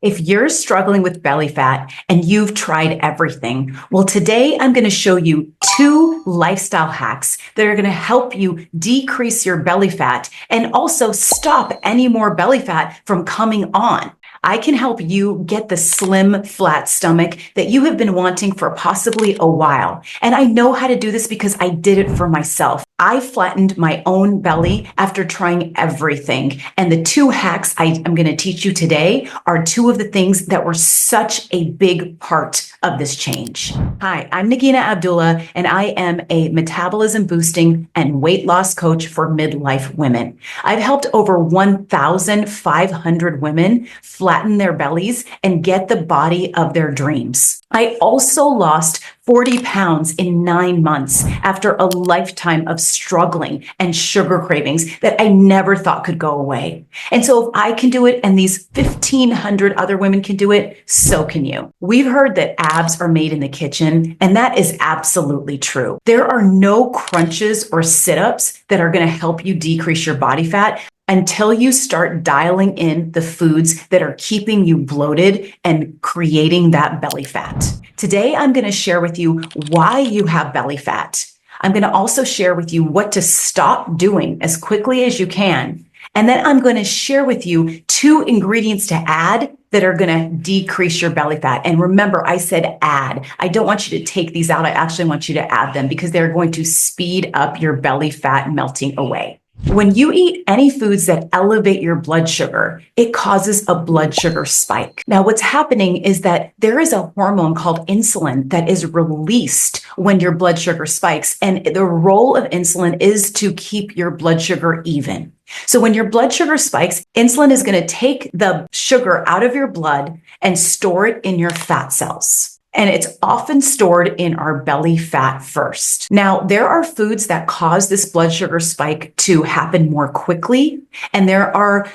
If you're struggling with belly fat and you've tried everything, well, today I'm going to show you 2 lifestyle hacks that are going to help you decrease your belly fat and also stop any more belly fat from coming on. I can help you get the slim, flat stomach that you have been wanting for possibly a while. And I know how to do this because I did it for myself. I flattened my own belly after trying everything. And the 2 hacks I am going to teach you today are 2 of the things that were such a big part of this change. Hi, I'm Nagina Abdullah, and I am a metabolism boosting and weight loss coach for midlife women. I've helped over 1,500 women flatten their bellies and get the body of their dreams. I also lost 40 pounds in 9 months after a lifetime of struggling and sugar cravings that I never thought could go away. And so if I can do it and these 1,500 other women can do it, so can you. We've heard that abs are made in the kitchen, and that is absolutely true. There are no crunches or sit-ups that are going to help you decrease your body fat until you start dialing in the foods that are keeping you bloated and creating that belly fat. Today, I'm going to share with you why you have belly fat. I'm going to also share with you what to stop doing as quickly as you can. And then I'm going to share with you 2 ingredients to add that are going to decrease your belly fat. And remember, I said add. I don't want you to take these out. I actually want you to add them because they're going to speed up your belly fat melting away. When you eat any foods that elevate your blood sugar, it causes a blood sugar spike. Now, what's happening is that there is a hormone called insulin that is released when your blood sugar spikes. And the role of insulin is to keep your blood sugar even. So when your blood sugar spikes, insulin is going to take the sugar out of your blood and store it in your fat cells. And it's often stored in our belly fat first. Now, there are foods that cause this blood sugar spike to happen more quickly, and there are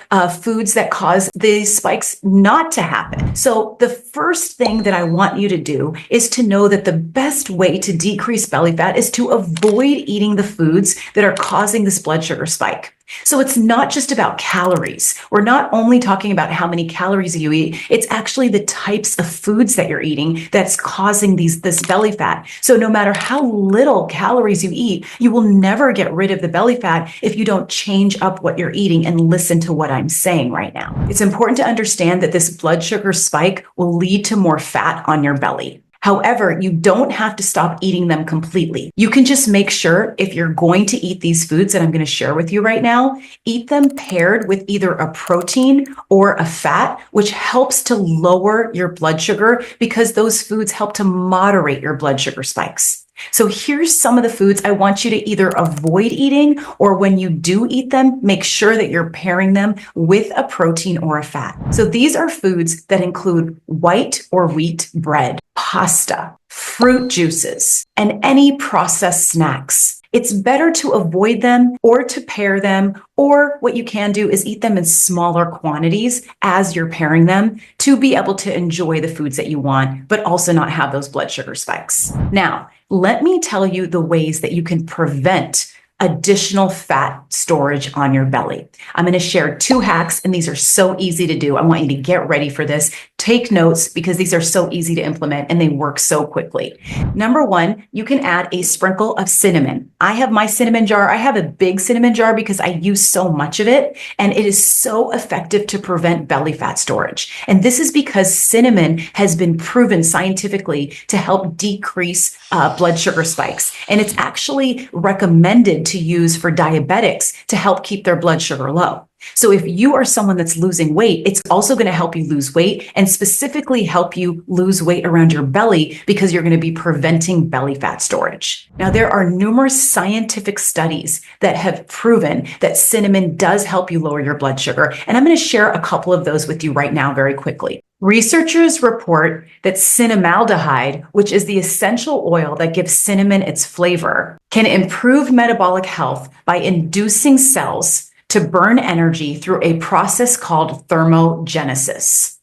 foods that cause these spikes not to happen. So the first thing that I want you to do is to know that the best way to decrease belly fat is to avoid eating the foods that are causing this blood sugar spike. So it's not just about calories. We're not only talking about how many calories you eat, it's actually the types of foods that you're eating that's causing this belly fat. So no matter how little calories you eat, you will never get rid of the belly fat if you don't change up what you're eating and listen to what I'm saying right now. It's important to understand that this blood sugar spike will lead to more fat on your belly. However, you don't have to stop eating them completely. You can just make sure if you're going to eat these foods that I'm going to share with you right now, eat them paired with either a protein or a fat, which helps to lower your blood sugar because those foods help to moderate your blood sugar spikes. So here's some of the foods I want you to either avoid eating, or when you do eat them, make sure that you're pairing them with a protein or a fat. So these are foods that include white or wheat bread, pasta, fruit juices, and any processed snacks. It's better to avoid them or to pair them, or what you can do is eat them in smaller quantities as you're pairing them to be able to enjoy the foods that you want, but also not have those blood sugar spikes. Now, let me tell you the ways that you can prevent additional fat storage on your belly. I'm going to share 2 hacks, and these are so easy to do. I want you to get ready for this. Take notes because these are so easy to implement and they work so quickly. Number 1, you can add a sprinkle of cinnamon. I have my cinnamon jar. I have a big cinnamon jar because I use so much of it, and it is so effective to prevent belly fat storage. And this is because cinnamon has been proven scientifically to help decrease blood sugar spikes. And it's actually recommended to use for diabetics to help keep their blood sugar low. So if you are someone that's losing weight, it's also going to help you lose weight and specifically help you lose weight around your belly because you're going to be preventing belly fat storage. Now, there are numerous scientific studies that have proven that cinnamon does help you lower your blood sugar. And I'm going to share a couple of those with you right now very quickly. Researchers report that cinnamaldehyde, which is the essential oil that gives cinnamon its flavor, can improve metabolic health by inducing cells to burn energy through a process called thermogenesis.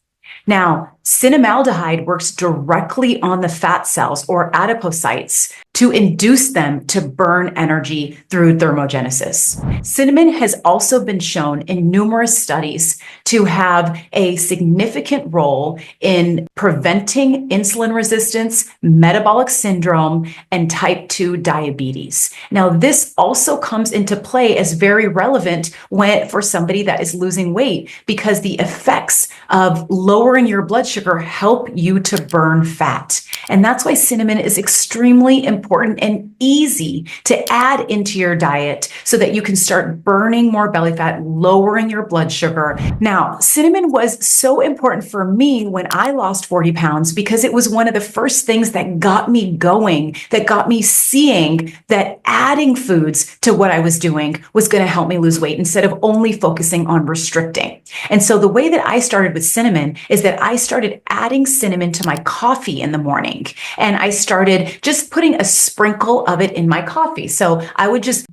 Now, Cinnamaldehyde works directly on the fat cells or adipocytes to induce them to burn energy through thermogenesis. Cinnamon has also been shown in numerous studies to have a significant role in preventing insulin resistance, metabolic syndrome, and type 2 diabetes. Now, this also comes into play as very relevant for somebody that is losing weight, because the effects of lowering your blood sugar help you to burn fat. And that's why cinnamon is extremely important and easy to add into your diet so that you can start burning more belly fat, lowering your blood sugar. Now, cinnamon was so important for me when I lost 40 pounds because it was one of the first things that got me going, that got me seeing that adding foods to what I was doing was going to help me lose weight instead of only focusing on restricting. And so the way that I started with cinnamon is that I started adding cinnamon to my coffee in the morning. And I started just putting a sprinkle of it in my coffee. So I would just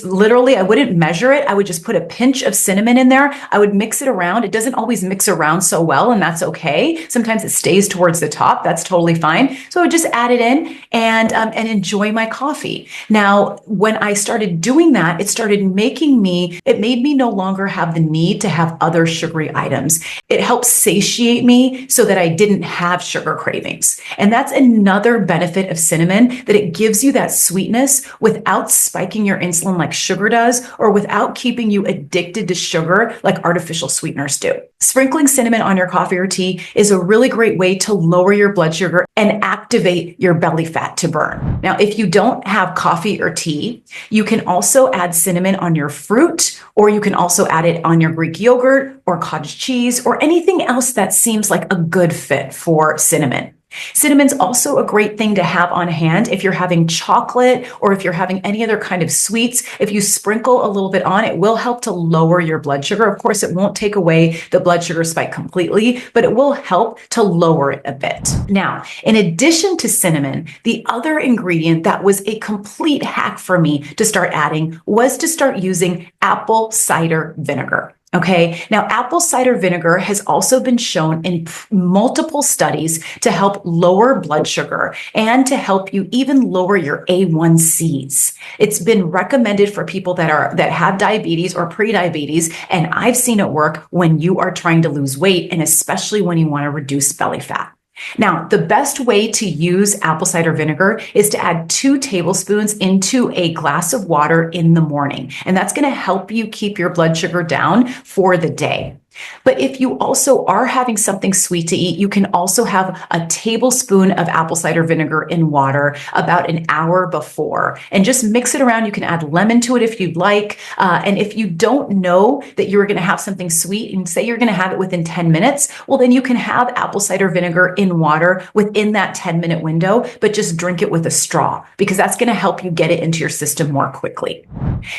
literally, I wouldn't measure it. I would just put a pinch of cinnamon in there. I would mix it around. It doesn't always mix around so well, and that's okay. Sometimes it stays towards the top. That's totally fine. So I would just add it in and enjoy my coffee. Now, when I started doing that, it made me no longer have the need to have other sugary items. It helped satiate me so that I didn't have sugar cravings. And that's another benefit of cinnamon, that it gives you that sweetness without spiking your insulin like sugar does, or without keeping you addicted to sugar like artificial sweeteners do. Sprinkling cinnamon on your coffee or tea is a really great way to lower your blood sugar and activate your belly fat to burn. Now, if you don't have coffee or tea, you can also add cinnamon on your fruit, or you can also add it on your Greek yogurt or cottage cheese or anything else that seems like a good fit for cinnamon. Cinnamon's also a great thing to have on hand if you're having chocolate or if you're having any other kind of sweets. If you sprinkle a little bit on, it will help to lower your blood sugar. Of course, it won't take away the blood sugar spike completely, but it will help to lower it a bit. Now, in addition to cinnamon, the other ingredient that was a complete hack for me to start adding was to start using apple cider vinegar. Okay, now apple cider vinegar has also been shown in multiple studies to help lower blood sugar and to help you even lower your A1Cs. It's been recommended for people that have diabetes or prediabetes, and I've seen it work when you are trying to lose weight, and especially when you want to reduce belly fat. Now, the best way to use apple cider vinegar is to add 2 tablespoons into a glass of water in the morning, and that's going to help you keep your blood sugar down for the day. But if you also are having something sweet to eat, you can also have a tablespoon of apple cider vinegar in water about an hour before and just mix it around. You can add lemon to it if you'd like. And if you don't know that you're going to have something sweet and say you're going to have it within 10 minutes, well, then you can have apple cider vinegar in water within that 10-minute window, but just drink it with a straw, because that's going to help you get it into your system more quickly.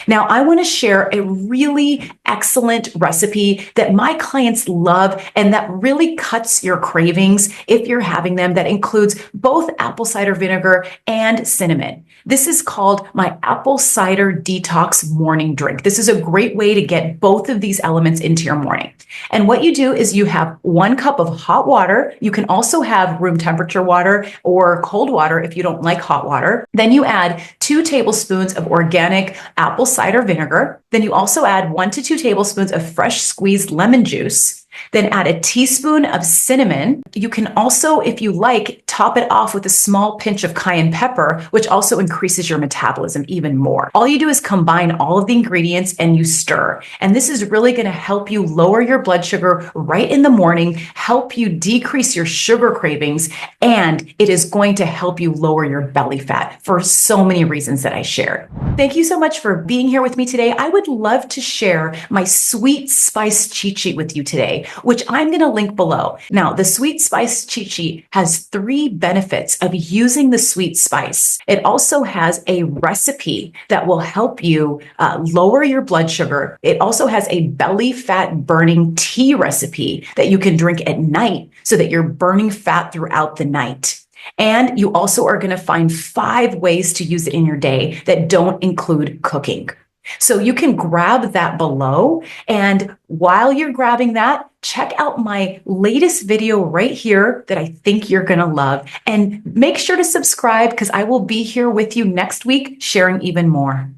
Now, I want to share a really excellent recipe that my clients love and that really cuts your cravings if you're having them, that includes both apple cider vinegar and cinnamon. This is called my apple cider detox morning drink. This is a great way to get both of these elements into your morning. And what you do is you have 1 cup of hot water. You can also have room temperature water or cold water if you don't like hot water. Then you add 2 tablespoons of organic apple cider vinegar. Then you also add 1 to 2 tablespoons of fresh squeezed lemon juice. Then add a teaspoon of cinnamon. You can also, if you like, top it off with a small pinch of cayenne pepper, which also increases your metabolism even more. All you do is combine all of the ingredients and you stir. And this is really going to help you lower your blood sugar right in the morning, help you decrease your sugar cravings, and it is going to help you lower your belly fat for so many reasons that I shared. Thank you so much for being here with me today. I would love to share my sweet spice cheat sheet with you today, which I'm going to link below. Now, the sweet spice cheat sheet has 3 benefits of using the sweet spice. It also has a recipe that will help you lower your blood sugar. It also has a belly fat burning tea recipe that you can drink at night so that you're burning fat throughout the night. And you also are going to find 5 ways to use it in your day that don't include cooking. So you can grab that below, and while you're grabbing that, check out my latest video right here that I think you're going to love. And make sure to subscribe because I will be here with you next week sharing even more.